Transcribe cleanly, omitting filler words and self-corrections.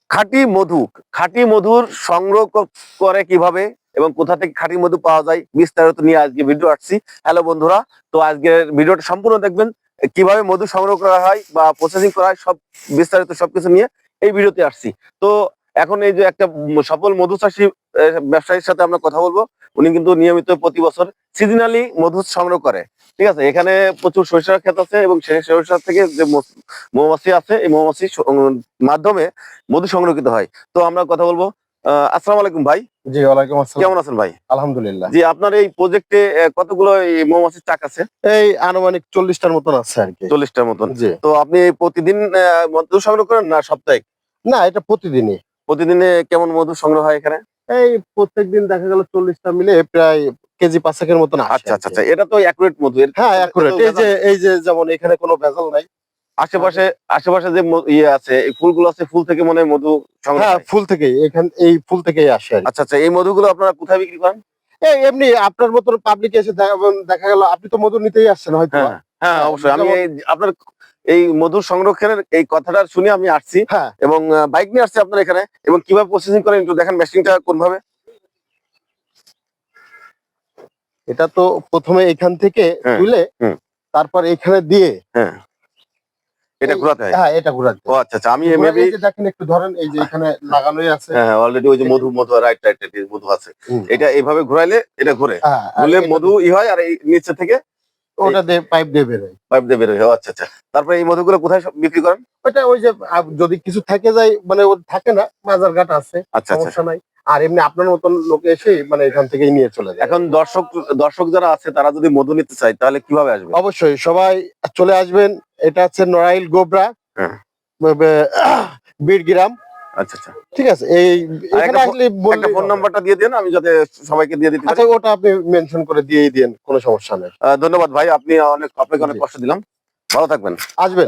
খাঁটি মধুর সংগ্রহ করে কিভাবে এবং কোথা থেকে খাঁটি মধু পাওয়া যায় বিস্তারিত নিয়ে আজকে ভিডিও আসছি। হ্যালো বন্ধুরা, তো আজকের ভিডিওটা সম্পূর্ণ দেখবেন, কিভাবে মধু সংগ্রহ করা হয় বা প্রসেসিং করা হয়, সব বিস্তারিত সবকিছু নিয়ে এই ভিডিওতে আসছি। তো এখন এই যে একটা সফল মধু চাষী ব্যবসায়ীর সাথে আমরা কথা বলবো। উনি কিন্তু নিয়মিত প্রতি বছর সিজনালি মধু সংগ্রহ করে। ঠিক আছে, এখানে প্রচুর সরিষার ক্ষেত আছে এবং সেই সরিষা থেকে যে মৌমাছি আছে, এই মৌমাছির মাধ্যমে মধু সংরক্ষিত হয়। তো আমরা কথা বলবো। আসসালামু আলাইকুম ভাই। জি, ওয়ালাইকুম আসসালাম। কেমন আছেন ভাই? আলহামদুলিল্লাহ। জি, আপনার এই প্রজেক্টে কতগুলো এই মৌমাছির চাক আছে? এই আনুমানিক 40টার মতন আছে আরকি। 40টার মতন। জি। তো আপনি প্রতিদিন মধু সংগ্রহ করেন না সাপ্তাহিক? না, এটা প্রতিদিনই। প্রতিদিনে কেমন মধু সংগ্রহ হয় এখানে? এই প্রত্যেকদিন দেখা গেল 40টা মিলে প্রায় কেজি 5 এর মতন আসে আচ্ছা আচ্ছা আরকি। আচ্ছা, এটা তো অ্যাকুরেট মধু। হ্যাঁ, অ্যাকুরেট। এই যে যেমন এখানে কোনো ভেজাল নাই। আশেপাশে আশেপাশে যে ইয়ে আছে, এই ফুলগুলো আছে, ফুল থেকে মনে হয় মধু সংগ্রহ হ্যাঁ, হয়। ফুল থেকেই এই ফুল থেকেই আসে আরকি। আচ্ছা আচ্ছা, এই মধুগুলো আপনারা কোথায় বিক্রি করেন? এই এমনি আপনার মতন পাবলিক এসে দেখা গেল আপনি তো মধু নিতেই আসছেন হয়তো। হ্যাঁ হ্যাঁ, অবশ্যই। আমি যেমন এই আপনার এই মধু সংরক্ষণের এই কথাটা শুনে আমি আসছি হ্যাঁ, এবং বাইক নিয়ে আসছি আপনার এখানে। এবং কিভাবে প্রসেসিং করেন একটু দেখেন, মেশিনটা কোন ভাবে। এটা তো ১ম এ এখান থেকে হ্যাঁ, তুলে হুম, তারপর এখানে দিয়ে হ্যাঁ, এটা ঘোরাতে হয়। হ্যাঁ, এটা ঘুরাতে ও হয়। আচ্ছা আচ্ছা, আমি ঘুরাই মেবি এই যে দেখেন একটু ধরেন এই যে এখানে লাগানোই আছে। হ্যাঁ অলরেডি ওই যে মধু মধু রাইট রাইট মধু আছে। হুম। এটা এইভাবে ঘুরাইলে এটা ঘুরে, হ্যাঁ, আর ঘুরলে এটা মধু ই হয়, আর এই নিচে থেকে ওটা দিয়ে পাইপ দিয়ে বেরোয়। পাইপ দিয়ে বের হয়। ও আচ্ছা আচ্ছা, তারপরে এই মধুগুলো কোথায় বিক্রি করেন? ওটা ওই যে যদি কিছু থেকে যায় মানে ও থাকে না বাজার ঘাট আছে, আচ্ছা আচ্ছা। সমস্যা নাই। আর এমনি আপনার মতন লোক এসে মানে এখান থেকেই নিয়ে চলে যায়। এখন দর্শক যারা আছে তারা যদি মধু নিতে চায় তাহলে কিভাবে আসবে? অবশ্যই সবাই চলে আসবেন। এটা হচ্ছে নড়াইল গোবরা, হ্যাঁ, বীরগ্রাম। আচ্ছা আচ্ছা। ঠিক আছে, এই আর এখানে আসলে একটা বললেই ফোন হবে। নাম্বারটা দিয়ে দেন, আমি যাতে সবাইকে দিয়ে দিতে পারি। আচ্ছা, ওটা আপনি মেনশন করে দিয়েই দেন, কোনো সমস্যা নেই। ধন্যবাদ ভাই, আপনাকে অনেক জি, কষ্ট দিলাম। ভালো থাকবেন। আসবেন।